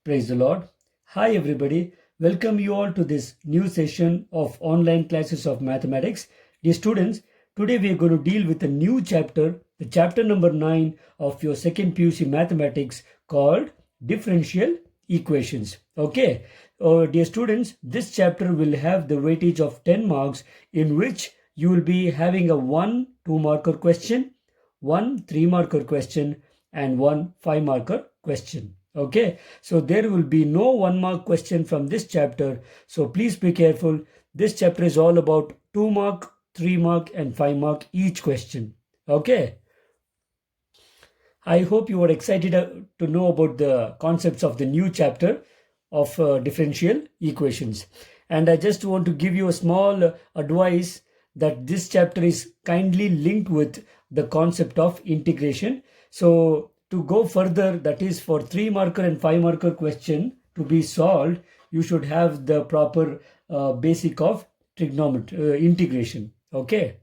Praise the Lord. Hi everybody. Welcome you all to this new session of online classes of mathematics. Dear students, today we are going to deal with a new chapter, the chapter number 9 of your second PUC mathematics called differential equations. Okay. Dear students, this chapter will have the weightage of 10 marks in which you will be having a 1 2-marker question, 1 3-marker question and 1 5-marker question. Okay, so there will be no 1-mark question from this chapter, so please be careful. This chapter is all about 2-mark, 3-mark and 5-mark each question. Okay, I hope you are excited to know about the concepts of the new chapter of differential equations. And I just want to give you a small advice that this chapter is kindly linked with the concept of integration. So to go further, that is for 3-marker and 5-marker question to be solved, you should have the proper basic of trigonometry integration. Okay.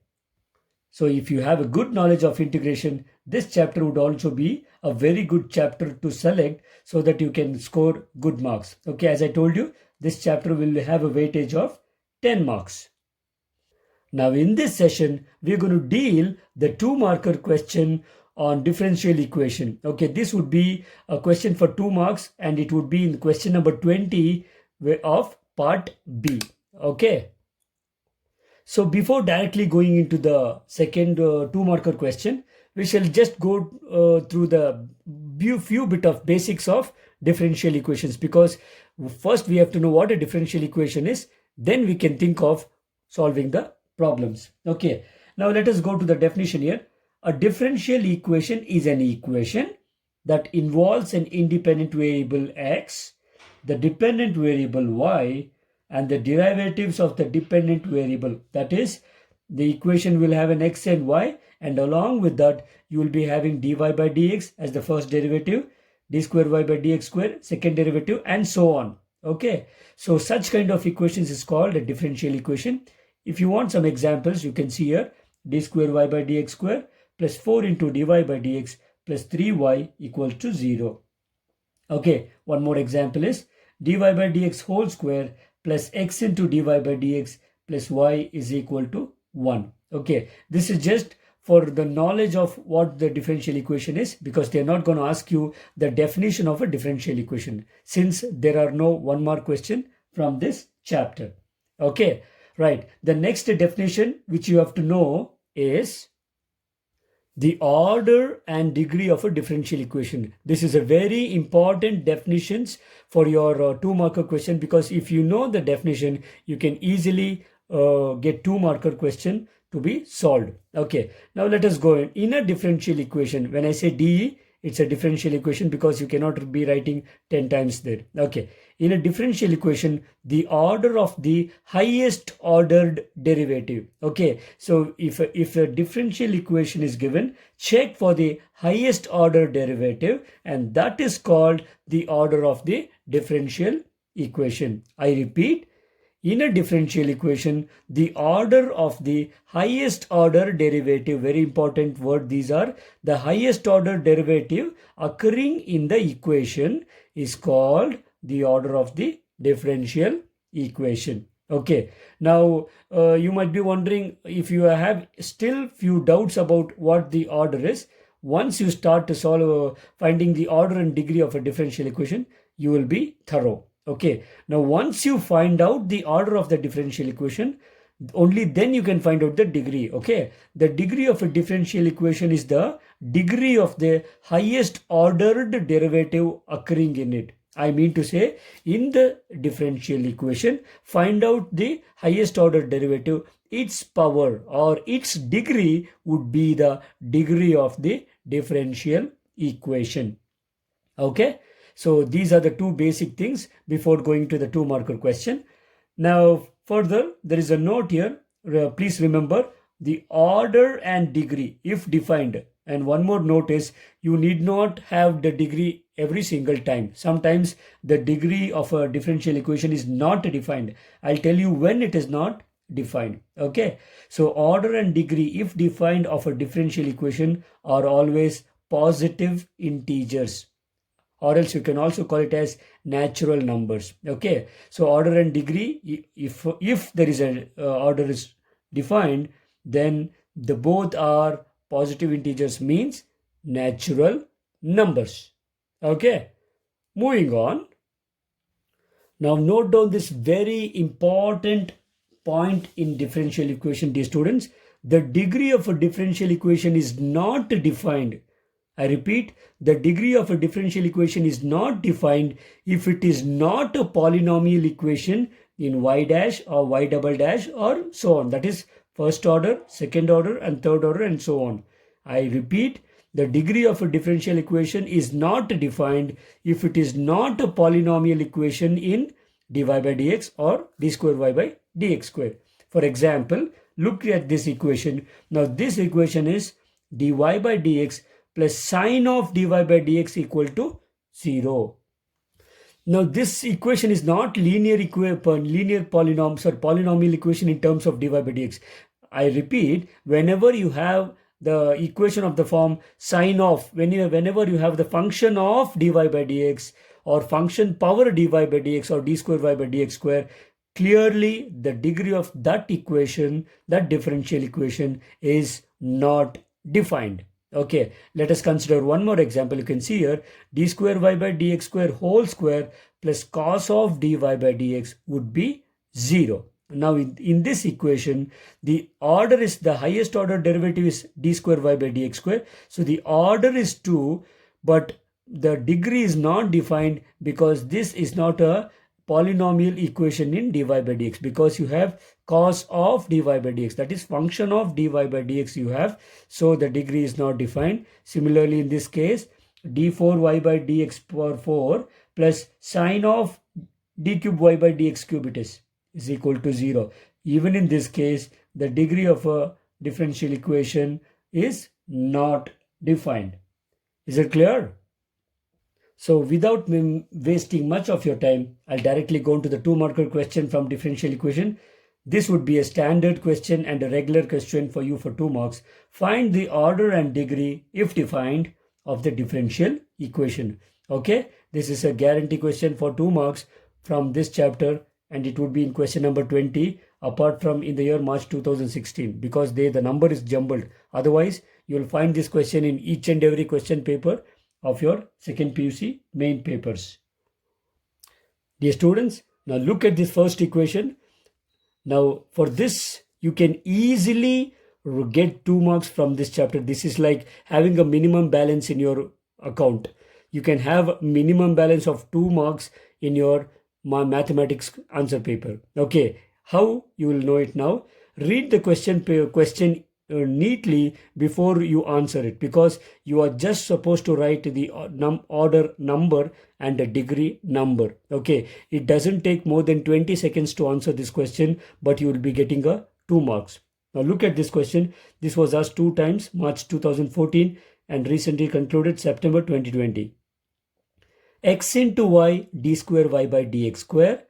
So if you have a good knowledge of integration, this chapter would also be a very good chapter to select so that you can score good marks. Okay, as I told you, this chapter will have a weightage of 10 marks. Now in this session, we're going to deal the 2-marker question on differential equation. Okay, this would be a question for 2 marks and it would be in question number 20 of part B. Okay. So before directly going into the second 2-marker question, we shall just go through the few bit of basics of differential equations, because first we have to know what a differential equation is, then we can think of solving the problems. Okay, now let us go to the definition here. A differential equation is an equation that involves an independent variable x, the dependent variable y, and the derivatives of the dependent variable. That is, the equation will have an x and y, and along with that you will be having dy by dx as the first derivative, d square y by dx square second derivative, and so on. Okay, so such kind of equations is called a differential equation. If you want some examples, you can see here d square y by dx square plus 4 into dy by dx plus 3y equals to 0. Okay, one more example is dy by dx whole square plus x into dy by dx plus y is equal to 1. Okay, this is just for the knowledge of what the differential equation is, because they are not going to ask you the definition of a differential equation since there are no 1-mark question from this chapter. Okay, right. The next definition which you have to know is the order and degree of a differential equation. This is a very important definitions for your 2-marker question, because if you know the definition, you can easily get 2-marker question to be solved. Okay, now let us go in a differential equation. When I say DE, it's a differential equation because you cannot be writing 10 times there. Okay, in a differential equation, the order of the highest ordered derivative. Okay, so if a differential equation is given, check for the highest order derivative, and that is called the order of the differential equation. I repeat, in a differential equation, the order of the highest order derivative, very important word these are, the highest order derivative occurring in the equation is called the order of the differential equation. Okay, now you might be wondering if you have still few doubts about what the order is. Once you start to solve finding the order and degree of a differential equation, you will be thorough. Okay, now once you find out the order of the differential equation, only then you can find out the degree. Okay, the degree of a differential equation is the degree of the highest ordered derivative occurring in it. I mean to say, in the differential equation, find out the highest order derivative. Its power or its degree would be the degree of the differential equation. Okay, so these are the two basic things before going to the 2-marker question. Now further, there is a note here. Please remember the order and degree if defined. And one more note is, you need not have the degree every single time. Sometimes the degree of a differential equation is not defined. I'll tell you when it is not defined. Okay, so order and degree if defined of a differential equation are always positive integers. or else you can also call it as natural numbers. Okay, so order and degree, if there is a order is defined, then the both are positive integers, means natural numbers. Okay, moving on. Now note down this very important point in differential equation, dear students. The degree of a differential equation is not defined. I repeat, the degree of a differential equation is not defined if it is not a polynomial equation in y dash or y double dash or so on. That is first order, second order and third order and so on. I repeat, the degree of a differential equation is not defined if it is not a polynomial equation in dy by dx or d square y by dx square. For example, look at this equation. Now this equation is dy by dx plus sine of dy by dx equal to 0. Now this equation is not linear polynomial equation in terms of dy by dx. I repeat, whenever you have the equation of the form sine of, whenever you have the function of dy by dx or function power dy by dx or d square y by dx square, clearly the degree of that equation, that differential equation, is not defined. Okay, let us consider one more example. You can see here d square y by dx square whole square plus cos of dy by dx would be 0. Now in this equation, the order is, the highest order derivative is d square y by dx square. So the order is 2, but the degree is not defined because this is not a polynomial equation in dy by dx, because you have cos of dy by dx, that is function of dy by dx you have, so the degree is not defined. Similarly in this case, d4y by dx power 4 plus sine of d cube y by dx cube it is equal to 0. Even in this case, the degree of a differential equation is not defined. Is it clear? So without wasting much of your time, I'll directly go into the 2-marker question from differential equation. This would be a standard question and a regular question for you for 2 marks. Find the order and degree, if defined, of the differential equation. Okay, this is a guarantee question for 2 marks from this chapter, and it would be in question number 20, apart from in the year March 2016, because the number is jumbled. Otherwise, you will find this question in each and every question paper of your second PUC main papers. Dear students, now look at this first equation. Now for this, you can easily get 2 marks from this chapter. This is like having a minimum balance in your account. You can have minimum balance of 2 marks in your mathematics answer paper. Okay, how you will know it now? Read the question neatly before you answer it, because you are just supposed to write the order number and the degree number. Okay, it doesn't take more than 20 seconds to answer this question, but you will be getting a 2 marks. Now look at this question. This was asked 2 times, March 2014 and recently concluded September 2020. X into y d square y by dx square,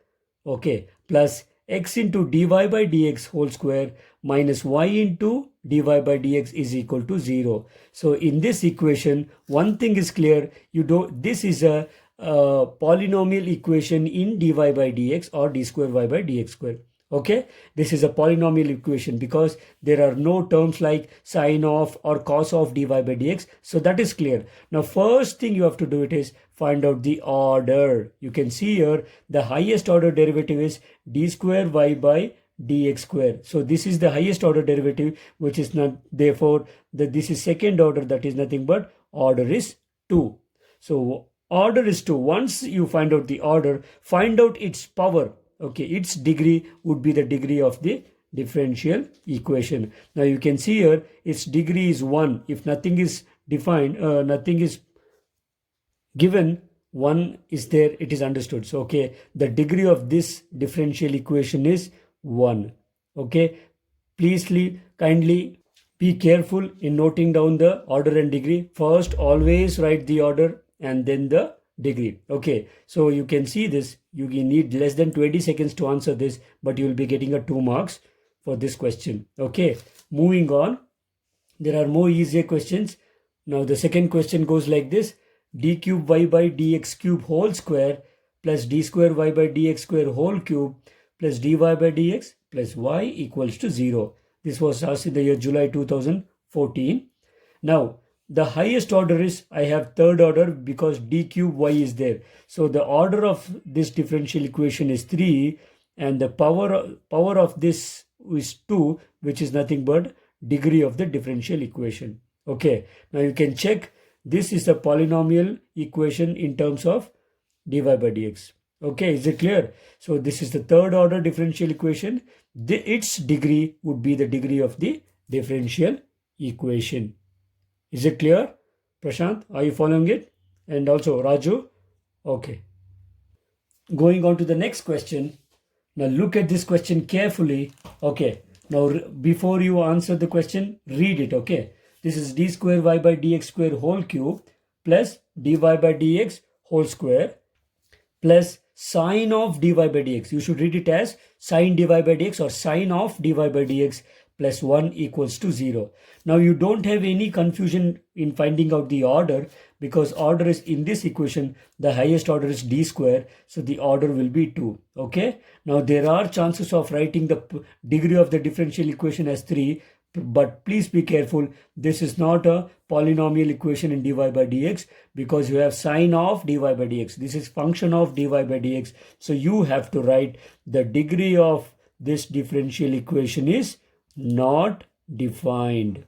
okay, plus x into dy by dx whole square minus y into dy by dx is equal to 0. So in this equation, one thing is clear, this is a polynomial equation in dy by dx or d square y by dx square. Okay, this is a polynomial equation because there are no terms like sine of or cos of dy by dx. So that is clear. Now first thing you have to do it is find out the order. You can see here the highest order derivative is d square y by dx square. So this is the highest order derivative, which is not, therefore this is second order, that is nothing but order is 2. So order is 2. Once you find out the order, find out its power. Okay, its degree would be the degree of the differential equation. Now you can see here its degree is 1. If nothing is defined, nothing is given, 1 is there, it is understood. So okay, the degree of this differential equation is 1. Okay, please kindly be careful in noting down the order and degree. First, always write the order and then the degree. Okay, so you can see this, you need less than 20 seconds to answer this, but you will be getting a 2 marks for this question. Okay, moving on, there are more easier questions. Now the second question goes like this. d cube y by dx cube whole square plus d square y by dx square whole cube plus dy by dx plus y equals to 0. This was asked in the year July 2014. Now, the highest order is, I have third order because d cube y is there. So the order of this differential equation is 3 and the power of this is 2, which is nothing but degree of the differential equation. Okay, now you can check this is a polynomial equation in terms of dy by dx. Okay, is it clear? So this is the third order differential equation. Its degree would be the degree of the differential equation. Is it clear? Prashant, are you following it? And also Raju? Okay. Going on to the next question. Now look at this question carefully. Okay. Now before you answer the question, read it. Okay. This is d square y by dx square whole cube plus dy by dx whole square plus sine of dy by dx. You should read it as sine dy by dx or sine of dy by dx plus 1 equals to 0. Now you don't have any confusion in finding out the order because order is in this equation, the highest order is d square, so the order will be 2. Okay. Now there are chances of writing the degree of the differential equation as 3, but please be careful. This is not a polynomial equation in dy by dx because you have sine of dy by dx. This is function of dy by dx. So you have to write the degree of this differential equation is not defined.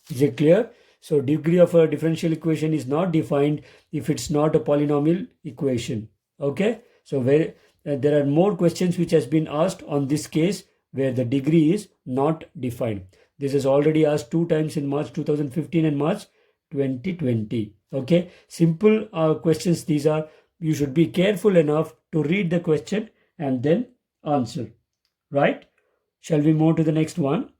Is it clear? So degree of a differential equation is not defined if it's not a polynomial equation. Okay. So there are more questions which has been asked on this case where the degree is not defined. This is already asked 2 times in March 2015 and March 2020. Okay. Simple questions these are. You should be careful enough to read the question and then answer. Right? Shall we move to the next one?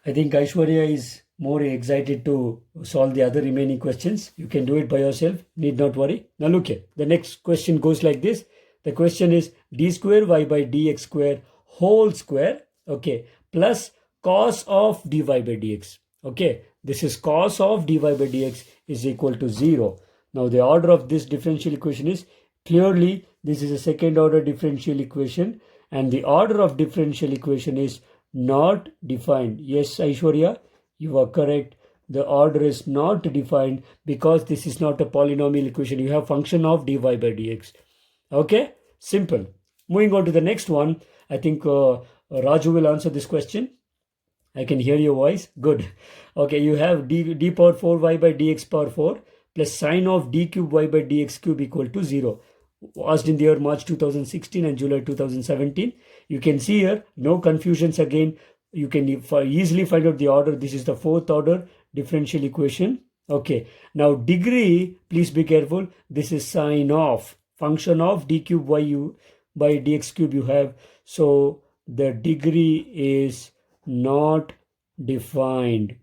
I think Aishwarya is more excited to solve the other remaining questions. You can do it by yourself. Need not worry. Now look here. The next question goes like this. The question is d square y by dx square whole square. Okay. Plus cos of dy by dx. Okay. This is cos of dy by dx is equal to 0. Now the order of this differential equation is clearly this is a second order differential equation. And the order of differential equation is not defined. Yes, Aishwarya, you are correct. The order is not defined because this is not a polynomial equation. You have function of dy by dx. Okay, simple. Moving on to the next one. I think Raju will answer this question. I can hear your voice. Good. Okay, you have d power 4 y by dx power 4 plus sine of d cube y by dx cube equal to 0. Asked in the year March 2016 and July 2017. You can see here, no confusions again. You can easily find out the order. This is the fourth order differential equation. Okay. Now degree, please be careful. This is sine of function of d cube y by dx cube you have. So the degree is not defined.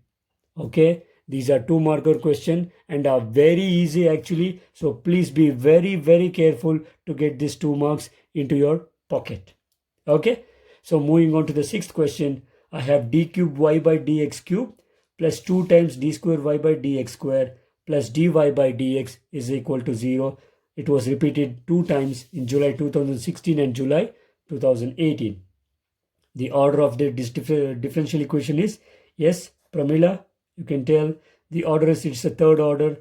Okay. These are 2 marker question and are very easy actually. So please be very, very careful to get these 2 marks into your pocket. Okay. So moving on to the 6th question. I have d cube y by dx cube plus 2 times d square y by dx square plus dy by dx is equal to 0. It was repeated 2 times in July 2016 and July 2018. The order of this differential equation is, yes, Pramila, you can tell the order is it's a third order.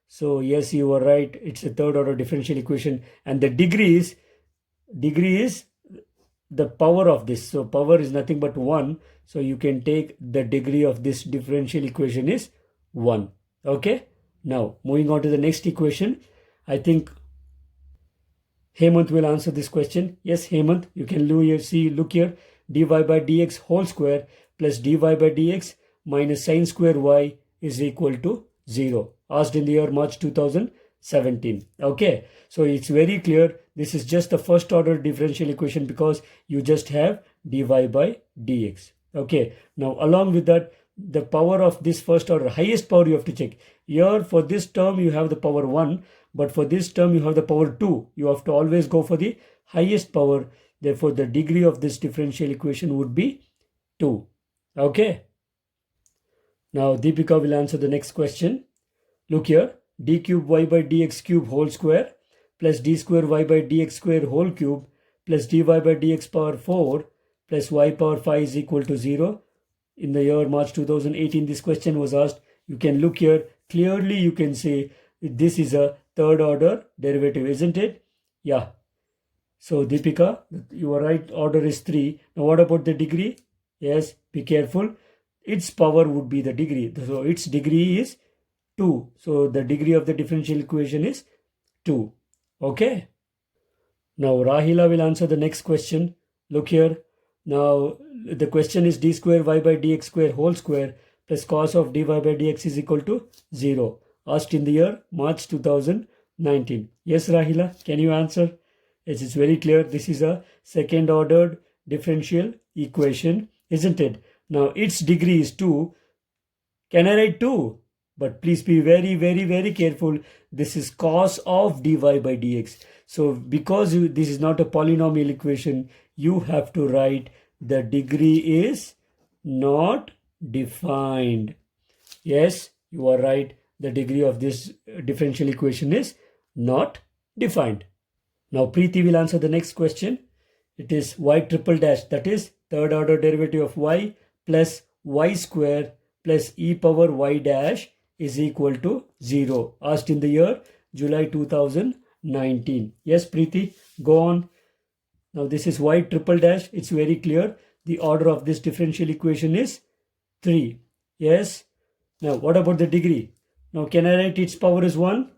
So yes, you are right. It's a third order differential equation and the degree is the power of this. So power is nothing but 1. So you can take the degree of this differential equation is 1. Okay. Now moving on to the next equation. I think Hemant will answer this question. Yes, Hemant, you can look here. dy by dx whole square plus dy by dx minus sine square y is equal to 0. Asked in the year March 2017. Okay. So it's very clear. This is just the first order differential equation because you just have dy by dx. Okay. Now along with that, the power of this first order, highest power you have to check. Here for this term you have the power 1, but for this term you have the power 2. You have to always go for the highest power. Therefore the degree of this differential equation would be 2. Okay. Now Deepika will answer the next question. Look here. d cube y by dx cube whole square plus d square y by dx square whole cube plus dy by dx power 4 plus y power 5 is equal to 0. In the year March 2018, this question was asked. You can look here. Clearly, you can say this is a third order derivative, isn't it? Yeah. So, Deepika, your right order is 3. Now, what about the degree? Yes, be careful. Its power would be the degree. So, its degree is 2. So, the degree of the differential equation is 2. Okay. Now, Rahila will answer the next question. Look here. Now, the question is d square y by dx square whole square plus cos of dy by dx is equal to 0. Asked in the year March 2019. Yes, Rahila, can you answer? Yes, it's very clear. This is a second ordered differential equation, isn't it? Now, its degree is 2. Can I write 2? But please be very, very, very careful. This is cos of dy by dx. So, because this is not a polynomial equation, you have to write the degree is not defined. Yes, you are right. The degree of this differential equation is not defined. Now, Preeti will answer the next question. It is y triple dash, that is third order derivative of y plus y square plus e power y dash is equal to 0. Asked in the year July 2019. Yes, Preeti, go on. Now, this is y triple dash. It's very clear. The order of this differential equation is 3. Yes. Now, what about the degree? Now, can I write its power is 1?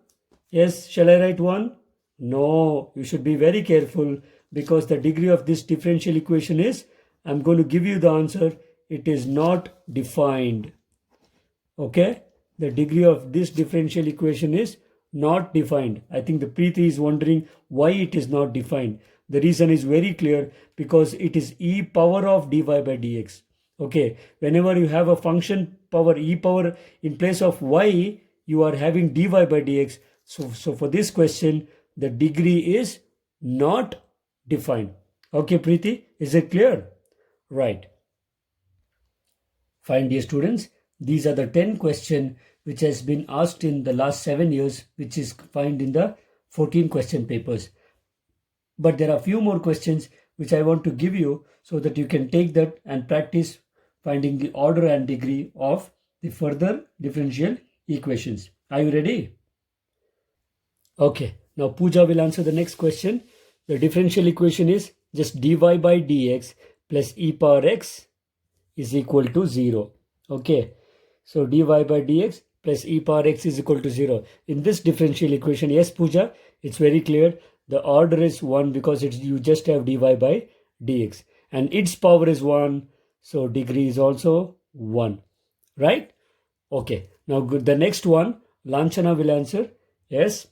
Yes. Shall I write 1? No. You should be very careful because the degree of this differential equation is, I'm going to give you the answer, it is not defined. Okay. The degree of this differential equation is not defined. I think the Preeti is wondering why it is not defined. The reason is very clear, because it is e power of dy by dx. Okay, whenever you have a function power e power in place of y, you are having dy by dx. So for this question, the degree is not defined. Okay, Preeti, is it clear? Right. Fine, dear students. These are the 10 questions which has been asked in the last 7 years, which is found in the 14 question papers. But there are a few more questions which I want to give you so that you can take that and practice finding the order and degree of the further differential equations. Are you ready? Okay, now Pooja will answer the next question. The differential equation is just dy by dx plus e power x is equal to 0. Okay, so dy by dx plus e power x is equal to 0. In this differential equation, yes, Pooja, it's very clear. The order is 1 because you just have dy by dx. And its power is 1, so degree is also 1. Right? Okay, now the next one, Lanchana will answer. Yes,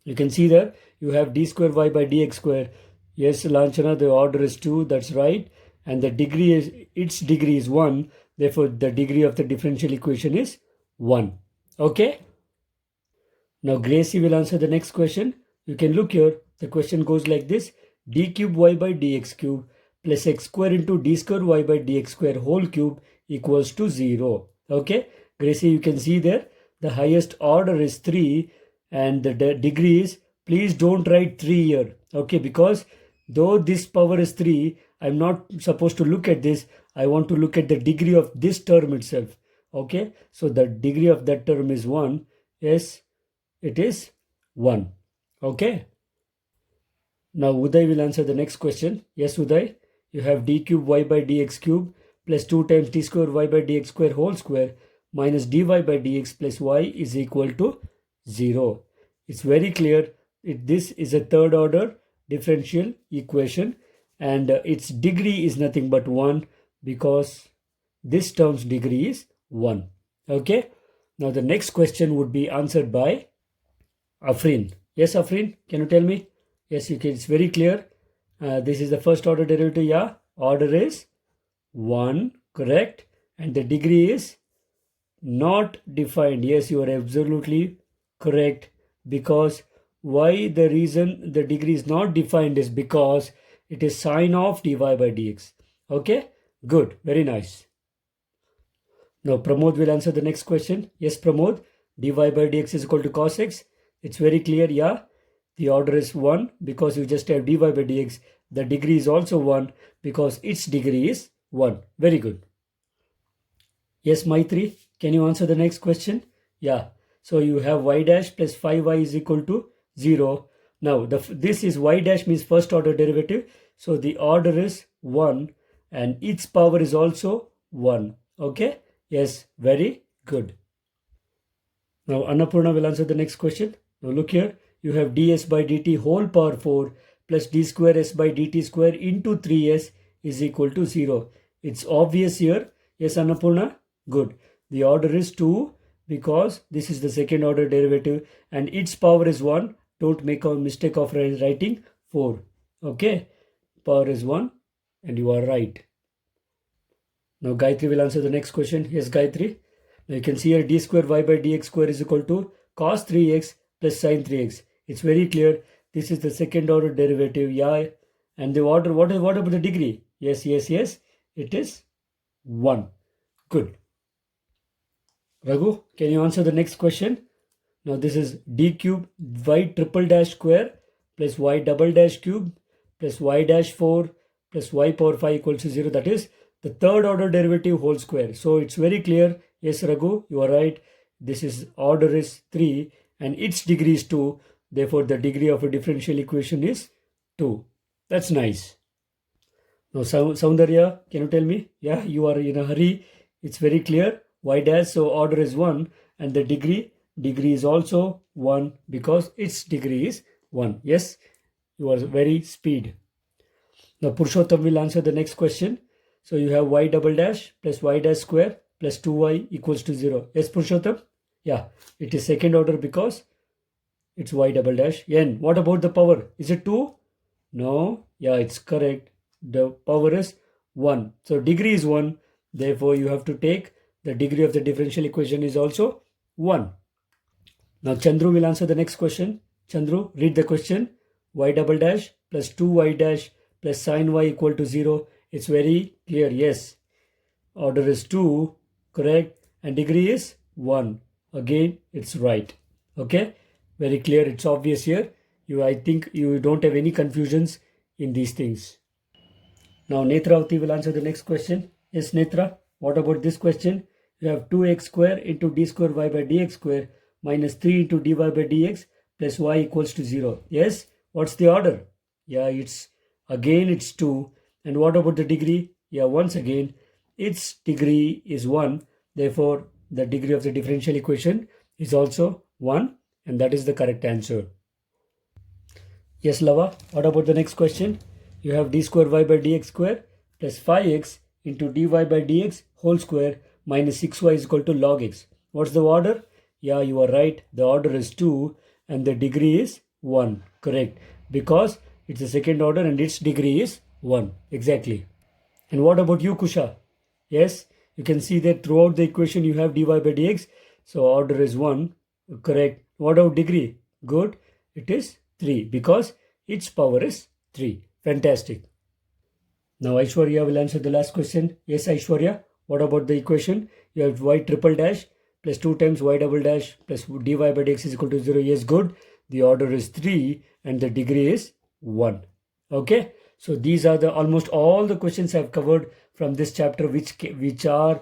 you can see there, you have d square y by dx square. Yes, Lanchana, the order is 2, that's right. And the degree is, its degree is 1. Therefore, the degree of the differential equation is 1. Okay? Now, Gracie will answer the next question. You can look here. The question goes like this. D cube y by dx cube plus x square into d square y by dx square whole cube equals to 0. Okay? Gracie, you can see there. The highest order is 3 and the degree is, please don't write 3 here. Okay? Because though this power is 3, I'm not supposed to look at this. I want to look at the degree of this term itself. Okay? So the degree of that term is 1. Yes, it is 1. Okay? Now Uday will answer the next question. Yes, Uday, you have d cube y by dx cube plus 2 times d square y by dx square whole square minus dy by dx plus y is equal to 0. It's very clear. This is a third order differential equation and its degree is nothing but 1 because this term's degree is 1. Okay. Now the next question would be answered by Afrin. Yes, Afrin, can you tell me? Yes, you can. It's very clear. This is the first order derivative. Yeah, order is 1, correct? And the degree is not defined. Yes, you are absolutely correct. Because why the reason the degree is not defined is because it is sine of dy by dx. Okay, good, very nice. Now Pramod will answer the next question. Yes, Pramod, dy by dx is equal to cos x. It's very clear, yeah. The order is 1 because you just have dy by dx. The degree is also 1 because its degree is 1. Very good. Yes, Maitri, can you answer the next question? Yeah. So you have y dash plus 5y is equal to 0. Now, this is y dash means first order derivative. So the order is 1 and its power is also 1. Okay? Yes, very good. Now, Annapurna will answer the next question. Now, look here. You have ds by dt whole power 4 plus d square s by dt square into 3s is equal to 0. It's obvious here. Yes, Annapurna? Good. The order is 2 because this is the second order derivative and its power is 1. Don't make a mistake of writing 4. Okay? Power is 1 and you are right. Now Gayatri will answer the next question. Yes, Gayatri. Now you can see here d square y by dx square is equal to cos 3x plus sin 3x. It's very clear. This is the second order derivative. Yeah. And the order, what about the degree? Yes. It is 1. Good. Raghu, can you answer the next question? Now this is d cube y triple dash square plus y double dash cube plus y dash 4 plus y power 5 equals to 0. That is the third order derivative whole square. So it's very clear. Yes, Raghu, you are right. This is order is 3 and its degree is 2. Therefore, the degree of a differential equation is 2. That's nice. Now, Soundarya, can you tell me? Yeah, you are in a hurry. It's very clear. Y dash, so order is 1 and the degree is also 1 because its degree is 1. Yes, you are very speed. Now, Purushottam will answer the next question. So, you have y double dash plus y dash square plus 2y equals to 0. Yes, Purushottam? Yeah, it is second order because it's y double dash. N, what about the power? Is it 2? No. Yeah, it's correct. The power is 1. So, degree is 1. Therefore, you have to take the degree of the differential equation is also 1. Now, Chandru will answer the next question. Chandru, read the question. Y double dash plus 2y dash plus sin y equal to 0. It's very clear. Yes. Order is 2. Correct. And degree is 1. Again, it's right. Okay. Very clear. It's obvious here. I think you don't have any confusions in these things. Now, Netravati will answer the next question. Yes, Netra. What about this question? You have 2x square into d square y by dx square minus 3 into dy by dx plus y equals to 0. Yes? What's the order? Yeah, it's 2. And what about the degree? Yeah, once again, its degree is 1. Therefore, the degree of the differential equation is also 1. And that is the correct answer. Yes, Lava. What about the next question? You have d square y by dx square plus 5x into dy by dx whole square minus 6y is equal to log x. What's the order? Yeah, you are right. The order is 2 and the degree is 1. Correct. Because it's the second order and its degree is 1. Exactly. And what about you, Kusha? Yes, you can see that throughout the equation you have dy by dx. So order is 1. Correct. What about degree? Good. It is 3 because its power is 3. Fantastic. Now Aishwarya will answer the last question. Yes, Aishwarya. What about the equation? You have y triple dash plus 2 times y double dash plus dy by dx is equal to 0. Yes, good. The order is 3 and the degree is 1. Okay. So these are the almost all the questions I've covered from this chapter which are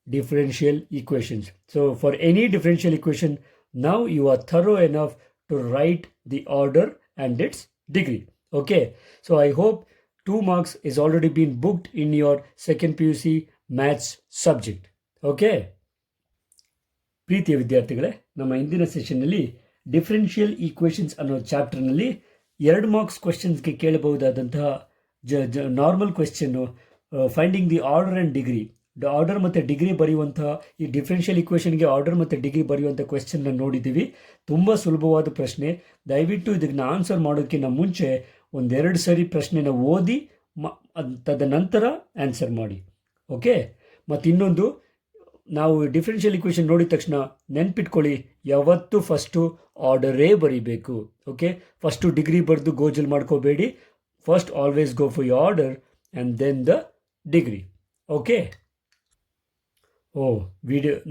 differential equations. So for any differential equation, now you are thorough enough to write the order and its degree. Okay. So I hope 2 marks is already been booked in your second PUC maths subject. Okay. ಪ್ರೀತಿಯ ವಿದ್ಯಾರ್ಥಿಗಳೇ, ನಮ್ಮ ಇಂದಿನ ಸೆಷನ್ನಲ್ಲಿ differential equations ಅನ್ನೋ ಚಾಪ್ಟರ್ನಲ್ಲಿ 2 marks ಕ್ವೆಶ್ಚನ್ಸ್ಗೆ ಕೇಳಬಹುದಾದಂತಹ normal ಕ್ವೆಶ್ಚನ್ನು finding the order and degree, order ಮತ್ತು ಡಿಗ್ರಿ ಬರೆಯುವಂತಹ ಈ ಡಿಫರೆನ್ಷಿಯಲ್ ಈಕ್ವೇಷನ್ಗೆ ಆರ್ಡರ್ ಮತ್ತು ಡಿಗ್ರಿ ಬರೆಯುವಂಥ ಕ್ವೆಶ್ಚನ್ನ ನೋಡಿದ್ದೀವಿ. ತುಂಬ ಸುಲಭವಾದ ಪ್ರಶ್ನೆ. ದಯವಿಟ್ಟು ಇದನ್ನ ಆನ್ಸರ್ ಮಾಡೋಕ್ಕಿಂತ ಮುಂಚೆ 1-2 ಸರಿ ಪ್ರಶ್ನೆನ ಓದಿ ತದನಂತರ ಆನ್ಸರ್ ಮಾಡಿ. ಓಕೆ. ಮತ್ತು ಇನ್ನೊಂದು, ನಾವು ಡಿಫರೆನ್ಷಿಯಲ್ ಇಕ್ವೇಷನ್ ನೋಡಿದ ತಕ್ಷಣ ನೆನ್ಪಿಟ್ಕೊಳ್ಳಿ, ಯಾವತ್ತೂ ಫಸ್ಟು ಆರ್ಡರೇ ಬರೀಬೇಕು. ಓಕೆ. ಫಸ್ಟು ಡಿಗ್ರಿ ಬರೆದು ಗೋಜಲ್ ಮಾಡ್ಕೋಬೇಡಿ. First always go for your order and then the degree. Okay.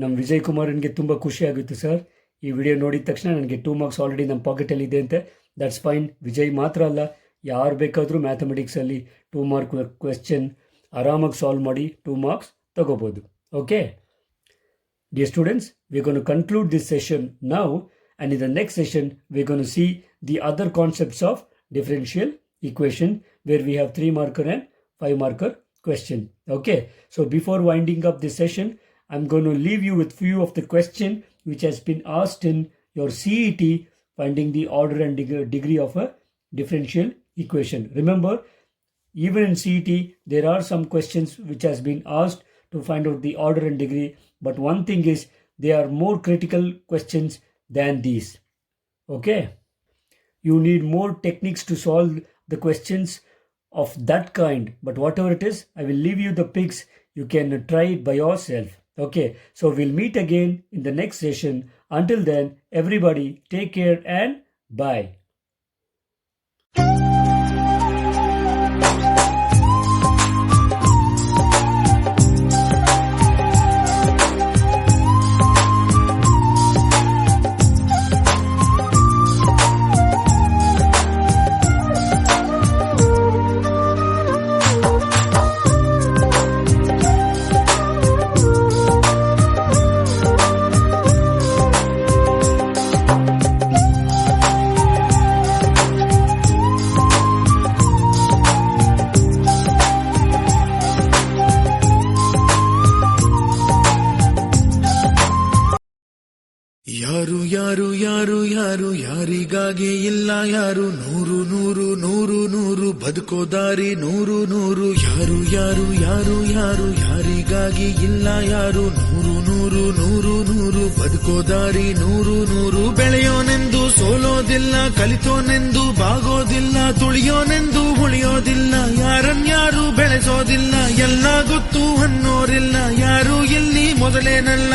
ನಮ್ಮ ವಿಜಯ್ ಕುಮಾರನ್ಗೆ ತುಂಬ ಖುಷಿ ಆಗುತ್ತೆ ಸರ್. ಈ ವಿಡಿಯೋ ನೋಡಿದ ತಕ್ಷಣ ನನಗೆ 2 ಮಾರ್ಕ್ಸ್ ಆಲ್ರೆಡಿ ನಮ್ಮ ಪಾಕೆಟಲ್ಲಿ ಇದೆ ಅಂತೆ. That's fine. ವಿಜಯ್ ಮಾತ್ರ ಅಲ್ಲ, ಯಾರು ಬೇಕಾದರೂ ಮ್ಯಾಥಮೆಟಿಕ್ಸಲ್ಲಿ 2 ಮಾರ್ಕ್ ಕ್ವೆಶ್ಚನ್ ಆರಾಮಾಗಿ ಸಾಲ್ವ್ ಮಾಡಿ 2 ಮಾರ್ಕ್ಸ್ ತಗೋಬೋದು. Okay dear students, we're going to conclude this session now, and in the next session we're going to see the other concepts of differential equation, where we have 3 marker and 5 marker question. Okay, so before winding up this session, I'm going to leave you with few of the question which has been asked in your CET, finding the order and degree of a differential equation. Remember, even in CET there are some questions which has been asked to find out the order and degree, but one thing is they are more critical questions than these. Okay, you need more techniques to solve the questions of that kind, but whatever it is, I will leave you the picks. You can try it by yourself. Okay, so we'll meet again in the next session. Until then, everybody take care and bye. ಯಾರು ಯಾರು ಯಾರು ಯಾರು ಯಾರಿಗಾಗಿ ಇಲ್ಲ ಯಾರು, ನೂರು ನೂರು ನೂರು ನೂರು ಬದುಕೋ ದಾರಿ ನೂರು ನೂರು. ಯಾರು ಯಾರು ಯಾರು ಯಾರು ಯಾರಿಗಾಗಿ ಇಲ್ಲ ಯಾರು, ನೂರು ನೂರು ನೂರು ನೂರು ಬದುಕೋ ದಾರಿ ನೂರು ನೂರು. ಬೆಳೆಯೋನೆಂದು ಸೋಲೋದಿಲ್ಲ, ಕಲಿತೋನೆಂದು ಬಾಗೋದಿಲ್ಲ, ತುಳಿಯೋನೆಂದು ಉಳಿಯೋದಿಲ್ಲ, ಯಾರನ್ಯಾರು ಬೆಳೆಸೋದಿಲ್ಲ, ಎಲ್ಲ ಗೊತ್ತು ಅನ್ನೋರಿಲ್ಲ, ಯಾರು ಇಲ್ಲಿ ಮೊದಲೇನಲ್ಲ.